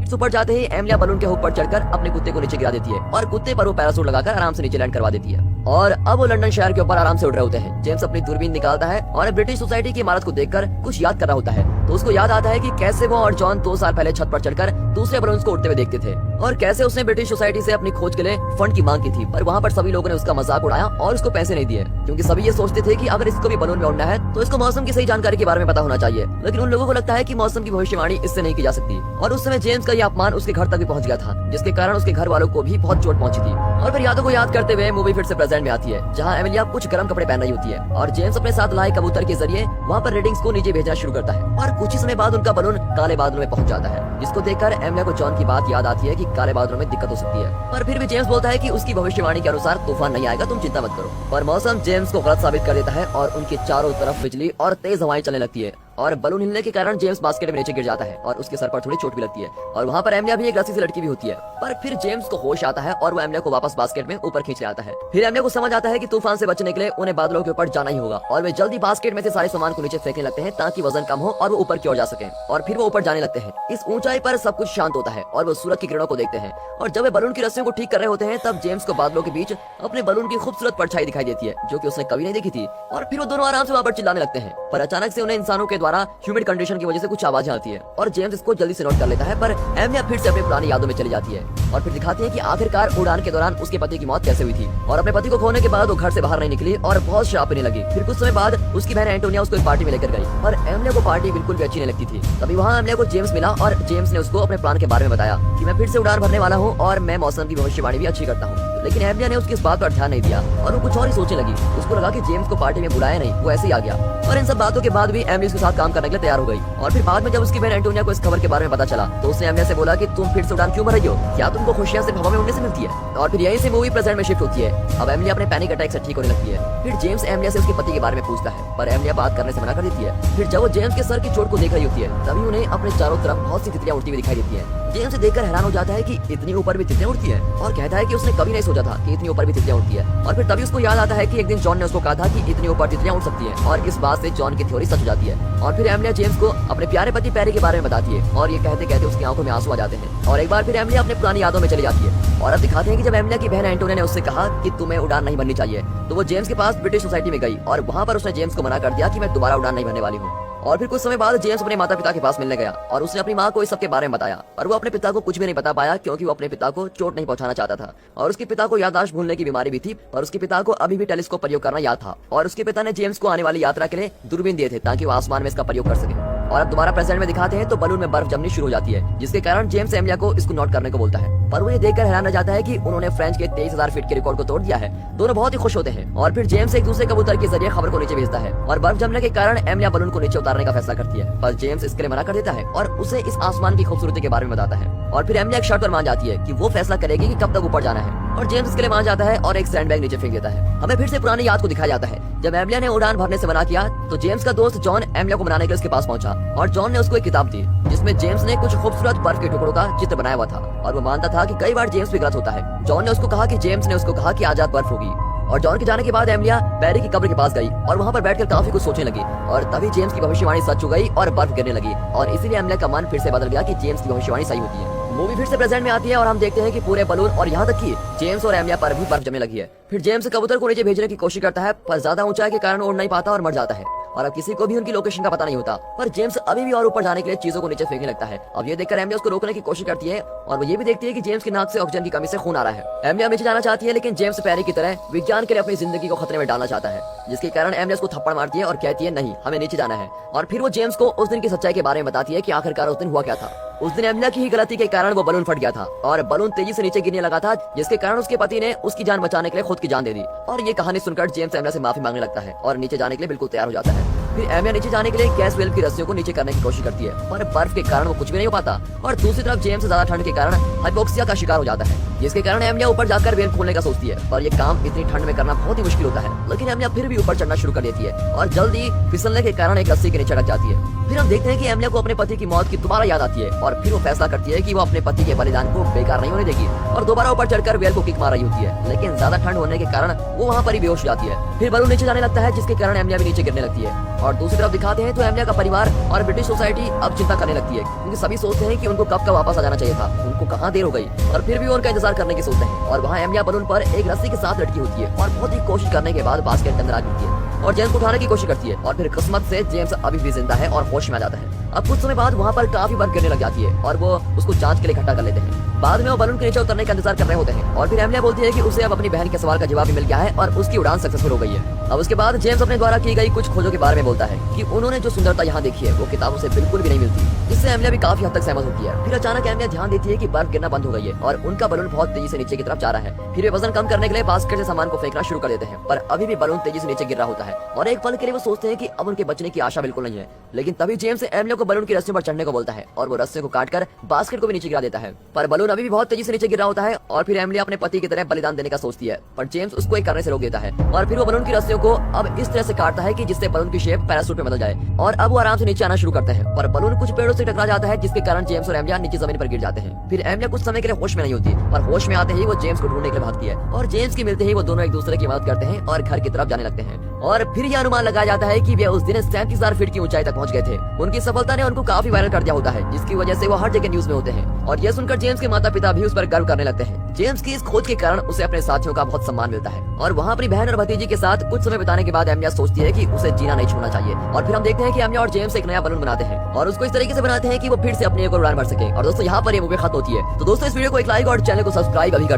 Lift ऊपर जाते ही Emilia balloon के हुक पर चढ़कर अपने कुत्ते को नीचे गिरा देती है और कुत्ते पर वो पैरासूट लगाकर आराम से नीचे लैंड करवा देती है। और अब वो लंदन शहर के ऊपर आराम से उड़ रहे होते हैं। जेम्स अपनी दूरबीन निकालता है और ब्रिटिश सोसाइटी की इमारत को देखकर कुछ याद कर रहा होता है। तो उसको याद आता है कि कैसे वो और जॉन 2 साल पहले छत पर चढ़कर दूसरे बलून्स को उड़ते हुए देखते थे और कैसे उसने ब्रिटिश सोसाइटी से अपनी खोज के लिए फंड की मांग की थी, पर वहाँ पर सभी लोगों ने उसका मजाक उड़ाया और उसको पैसे नहीं दिए, क्योंकि सभी ये सोचते थे कि अगर इसको भी बलून में उड़ना है तो इसको मौसम की सही जानकारी के बारे में पता होना चाहिए। लेकिन उन लोगों को लगता है कि मौसम की भविष्यवाणी इससे नहीं की जा सकती। और उस समय जेम्स का ये अपमान उसके घर तक भी पहुंच गया था, जिसके कारण उसके घर वालों को भी बहुत चोट पहुंची थी। और फिर यादों को याद करते हुए मूवी फिर से प्रेजेंट में आती है, जहाँ एमिलिया कुछ गर्म कपड़े पहन रही होती है और जेम्स अपने साथ लाए कबूतर के जरिए वहाँ पर रीडिंग्स को नीचे भेजना शुरू करता है। और कुछ ही समय बाद उनका बलून काले बादलों में पहुंच जाता है, जिसको देखकर एमिलिया को जॉन की बात याद आती है कि काले बादलों में दिक्कत हो सकती है। पर फिर भी जेम्स बोलता है कि उसकी भविष्यवाणी के अनुसार तूफान नहीं आएगा, तुम चिंता मत करो। पर मौसम जेम्स को गलत साबित कर देता है और उनके चारों तरफ बिजली और तेज हवाएं चलने लगती है और बलून हिलने के कारण जेम्स बास्केट में नीचे गिर जाता है और उसके सर पर थोड़ी चोट भी लगती है। और वहाँ पर एमिलिया भी एक रस्सी से लटकी भी होती है। पर फिर जेम्स को होश आता है और वो एमिलिया को वापस बास्केट में ऊपर खींच ले आता है। फिर एमिलिया को समझ आता है कि तूफान से बचने के लिए उन्हें बादलों के ऊपर जाना ही होगा और वे जल्दी बास्केट में से सारे सामान को नीचे फेंकने लगते हैं ताकि वजन कम हो और वो ऊपर की ओर जा सके। और फिर वो ऊपर जाने लगते हैं। इस ऊंचाई पर सब कुछ शांत होता है और वो सूरज की किरणों को देखते हैं। और जब वे बलून की रस्सियों को ठीक कर रहे होते हैं तब जेम्स को बादलों के बीच अपने बलून की खूबसूरत परछाई दिखाई देती है, जो कि उसने कभी नहीं देखी थी। और फिर वो दोनों आराम से वहाँ पर चिल्लाने लगते हैं। पर अचानक से उन्हें इंसानों के द्वारा ह्यूमिड कंडीशन की वजह से कुछ आवाजें आती है और जेम्स इसको जल्दी से नोट कर लेता है। पर एमिलिया फिर से अपनी पुरानी यादों में चली जाती है और फिर दिखाती है कि आखिरकार उड़ान के दौरान उसके पति की मौत कैसे हुई थी। और अपने पति को खोने के बाद वो घर से बाहर नहीं निकली और बहुत शराब पीने लगी। फिर कुछ समय बाद उसकी बहन एंटोनिया उसको एक पार्टी में लेकर गई, पर एमिलिया को पार्टी बिल्कुल भी अच्छी नहीं लगती थी। तभी वहाँ एमिलिया को जेम्स मिला और जेम्स ने उसको अपने प्लान के बारे में बताया कि मैं फिर से उड़ान भरने वाला हूँ और मैं मौसम की भविष्यवाणी भी अच्छी करता हूँ। लेकिन एमिलिया ने उसकी इस बात पर ध्यान नहीं दिया और वो कुछ और ही सोचने लगी। उसको लगा कि जेम्स को पार्टी में बुलाया नहीं, वो ऐसे ही आ गया। और इन सब बातों के बाद भी एमिली उसके साथ काम करने के लिए तैयार हो गई। और फिर बाद में जब उसकी बहन एंटोनिया को इस खबर के बारे में पता चला तो उसने एमिलिया से बोला कि तुम फिर से उड़ान क्यों भर रही हो, क्या तुमको खुशियां सिर्फ हवा में उड़ने से मिलती है। और फिर यहीं से मूवी प्रेजेंट में शिफ्ट होती है। अब एमिलिया अपने पैनिक अटैक से ठीक होने लगती है। फिर जेम्स एमिलिया से उसके पति के बारे में पूछता है, पर एमिलिया बात करने से मना कर देती है। फिर जब वो जेम्स के सर की चोट को देख रही होती है तभी उन्हें अपने चारों तरफ बहुत सी तितलियां उड़ती हुई दिखाई देती है। जेम्स देखकर हैरान हो जाता है कि इतनी ऊपर भी तितलियां उड़ती है और कहता है कि उसने कभी नहीं सोचा था कि इतनी ऊपर भी तितलियां उड़ती है। और फिर तभी उसको याद आता है कि एक दिन जॉन ने उसको कहा था कि इतनी ऊपर तितलियां उड़ सकती है और इस बात से जॉन की थ्योरी सच हो जाती है। और फिर एमिलिया जेम्स को अपने प्यारे पति पैरी के बारे में बताती है और ये कहते कहते उसकी आंखों में आंसू आ जाते हैं। और एक बार फिर एमिलिया अपने पुरानी यादों में चली जाती है और अब दिखाते हैं कि जब एमिलिया की बहन एंटोनिया ने उससे कहा कि तुम्हें उड़ान नहीं भरनी चाहिए तो वो जेम्स के पास ब्रिटिश सोसाइटी में गई और वहाँ पर उसने जेम्स को मना कर दिया कि मैं दोबारा उड़ान नहीं भरने वाली हूँ। और फिर कुछ समय बाद जेम्स अपने माता पिता के पास मिलने गया और उसने अपनी माँ को इस सब के बारे में बताया। पर वो अपने पिता को कुछ भी नहीं बता पाया क्योंकि वो अपने पिता को चोट नहीं पहुंचाना चाहता था। और उसके पिता को याददाश्त भूलने की बीमारी भी थी और उसके पिता को अभी भी टेलीस्कोप प्रयोग करना याद था। और उसके पिता ने जेम्स को आने वाली यात्रा के लिए दूरबीन दिए थे ताकि वो आसमान में इसका प्रयोग कर सके। और अब दोबारा प्रेजेंट में दिखाते हैं तो बलून में बर्फ जमनी शुरू हो जाती है, जिसके कारण जेम्स एमिलिया को इसको नोट करने को बोलता है। पर वो ये देखकर हैरान रह जाता है कि उन्होंने फ्रेंच के 23,000 फीट के रिकॉर्ड को तोड़ दिया है। दोनों बहुत ही खुश होते हैं और फिर जेम्स एक दूसरे कबूतर के जरिए खबर को नीचे भेजता है और बर्फ जमने के कारण एमिलिया बलून को नीचे उतारने का फैसला करती है। पर जेम्स इसके लिए मना कर देता है और उसे इस आसमान की खूबसूरती के बारे में बताता है। और फिर एमिलिया एक शर्त पर मान जाती है कि वो फैसला करेगी कि कब तक ऊपर जाना है और जेम्स इसके लिए मान जाता है और एक सैंडबैग नीचे फेंक देता है। हमें फिर से पुरानी याद को दिखाया जाता है। जब एमिलिया ने उड़ान भरने से मना किया तो जेम्स का दोस्त जॉन एमिलिया को मनाने के लिए उसके पास पहुंचा और जॉन ने उसको एक किताब दी जिसमें जेम्स ने कुछ खूबसूरत बर्फ के टुकड़ों का चित्र बनाया हुआ था। और वो मानता था कि कई बार जेम्स भी गलत होता है। जॉन ने उसको कहा कि जेम्स ने उसको कहा कि आजाद बर्फ होगी। और जॉन के जाने के बाद एमिलिया बैरी की कब्र के पास गई और वहाँ पर बैठकर काफी कुछ सोचने लगी। और तभी जेम्स की भविष्यवाणी सच हो गई और बर्फ गिरने लगी और इसीलिए एमिलिया का मन फिर से बदल गया कि जेम्स की भविष्यवाणी सही होती है। मूवी फिर से प्रेजेंट में आती है और हम देखते हैं कि पूरे बलून और यहाँ तक कि जेम्स और एमिलिया पर भी बर्फ जमने लगी है। फिर जेम्स कबूतर को नीचे भेजने की कोशिश करता है पर ज्यादा ऊंचाई के कारण उड़ नहीं पाता और मर जाता है। और अब किसी को भी उनकी लोकेशन का पता नहीं होता। पर जेम्स अभी भी और ऊपर जाने के लिए चीजों को नीचे फेंकने लगता है। अब ये देखकर एमिलिया उसको रोकने की कोशिश करती है और वो ये भी देखती है कि जेम्स की नाक से ऑक्सीजन की कमी से खून आ रहा है। एमिलिया नीचे जाना चाहती है लेकिन जेम्स पैरी की तरह विज्ञान के लिए अपनी जिंदगी को खतरे में डालना चाहता है, जिसके कारण एमिलिया उसको थप्पड़ मारती है और कहती है नहीं, हमें नीचे जाना है। और फिर वो जेम्स को उस दिन की सच्चाई के बारे में बताती है कि आखिरकार उस दिन हुआ क्या था। उस दिन एमिलिया की ही गलती के कारण वो बलून फट गया था और बलून तेजी से नीचे गिरने लगा था, जिसके कारण उसके पति ने उसकी जान बचाने के लिए खुद की जान दे दी। और ये कहानी सुनकर जेम्स एमिलिया से माफी मांगने लगता है और नीचे जाने के लिए बिल्कुल तैयार हो जाता है। फिर एमिलिया नीचे जाने के लिए गैस वेल्व की रस्सियों को नीचे करने की कोशिश करती है पर बर्फ के कारण वो कुछ भी नहीं हो पाता। और दूसरी तरफ जेम्स ज्यादा ठंड के कारण हाइपोक्सिया का शिकार हो जाता है, जिसके कारण एमिलिया ऊपर जाकर वेल्व खोलने का सोचती है। पर ये काम इतनी ठंड में करना बहुत ही मुश्किल होता है। लेकिन एमिलिया फिर भी ऊपर चढ़ना शुरू कर देती है और जल्दी फिसलने के कारण एक रस्सी के नीचे अटक जाती है। फिर हम देखते हैं कि एमिलिया को अपने पति की मौत की दोबारा याद आती है और फिर वो फैसला करती है कि वो अपने पति के बलिदान को बेकार नहीं होने देगी और दोबारा ऊपर चढ़कर वेल को किक मार रही होती है। लेकिन ज्यादा ठंड होने के कारण वो वहाँ पर ही बेहोश हो जाती है। फिर बलून नीचे जाने लगता है, जिसके कारण एमिलिया भी नीचे गिरने लगती है। और दूसरी तरफ दिखाते हैं तो एमिलिया का परिवार और ब्रिटिश सोसाइटी अब चिंता करने लगती है, क्योंकि सभी सोचते हैं कि उनको कब का वापस आ जाना चाहिए था, उनको कहाँ देर हो गई, और फिर भी वो उनका इंतजार करने की सोचते हैं। और वहाँ एमिलिया बलून पर एक रस्सी के साथ लटकी होती है और बहुत ही कोशिश करने के बाद बास्केट के अंदर आ गिरती है और जेम्स को उठाने की कोशिश करती है, और फिर किस्मत से जेम्स अभी भी जिंदा है और होश में आ जाता है। अब कुछ समय बाद वहाँ पर काफी बर्फ गिरने लग जाती है और वो उसको जांच के लिए इकट्ठा कर लेते हैं। बाद में वो बलून के नीचे उतरने का इंतजार कर रहे होते हैं, और फिर एमिलिया बोलती है कि उसे अब अपनी बहन के सवाल का जवाब भी मिल गया है और उसकी उड़ान सक्सेसफुल हो गई है। अब उसके बाद जेम्स अपने द्वारा की गई कुछ खोजों के बारे में बोलता है कि उन्होंने जो सुंदरता यहाँ देखी है वो किताबों से बिल्कुल भी नहीं मिलती, जिससे एमिलिया भी काफी हद तक सहमत होती है। फिर अचानक एमिलिया ध्यान देती है कि बर्फ गिरना बंद हो गई है और उनका बलून बहुत तेजी से नीचे की तरफ जा रहा है। फिर वे वजन कम करने के लिए बास्केट से सामान को फेंकना शुरू कर देते हैं, पर अभी भी बलून तेजी से नीचे गिर रहा होता है और एक पल के लिए वो सोचते हैं कि अब उनके बचने की आशा बिल्कुल नहीं है। लेकिन तभी जेम्स एमिलिया को बलून की रस्सी पर चढ़ने को बोलता है और वो रस्सी को काटकर बास्केट को भी नीचे गिरा देता है, पर बलून अभी भी बहुत तेजी से नीचे गिर रहा होता है। और फिर एमिलिया अपने पति की तरह बलिदान देने का सोचती है, पर जेम्स उसको एक करने से रोक देता है और फिर वो बलून की रस्सियों को अब इस तरह से काटता है कि जिससे बलून की शेप पैराशूट में बदल जाए और अब वो आराम से नीचे आना शुरू करते हैं। पर बलून कुछ पेड़ों से टकरा जाता है, जिसके कारण जेम्स और एमिलिया नीचे जमीन पर गिर जाते हैं। फिर एमिलिया कुछ समय के लिए होश में नहीं होती, पर होश में आते ही वो जेम्स को ढूंढने के लिए भागती है और जेम्स की मिलते ही वो दोनों एक दूसरे की मदद करते हैं और घर की तरफ जाने लगते हैं। और फिर यह अनुमान लगाया जाता है कि वे उस दिन 37,000 फीट की ऊंचाई तक पहुंच गए थे। उनकी सफलता ने उनको काफी वायरल कर दिया होता है, जिसकी वजह से वो हर जगह न्यूज में होते हैं और यह सुनकर जेम्स के माता पिता भी उस पर गर्व करने लगते हैं। जेम्स की इस खोज के कारण उसे अपने साथियों का बहुत सम्मान मिलता है और वहाँ अपनी बहन और भतीजी के साथ कुछ समय बिताने के बाद एमिलिया सोचती है कि उसे जीना नहीं छोड़ना चाहिए। और फिर हम देखते हैं कि एमिलिया और जेम्स एक नया बलून बनाते हैं और उसको इस तरीके से बनाते हैं कि वो फिर से अपनी एक और उड़ान भर सके। और दोस्तों यहाँ पर ये मूवी खत्म होती है। तो दोस्तों इस वीडियो को एक लाइक और चैनल को सब्सक्राइब अभी कर दें।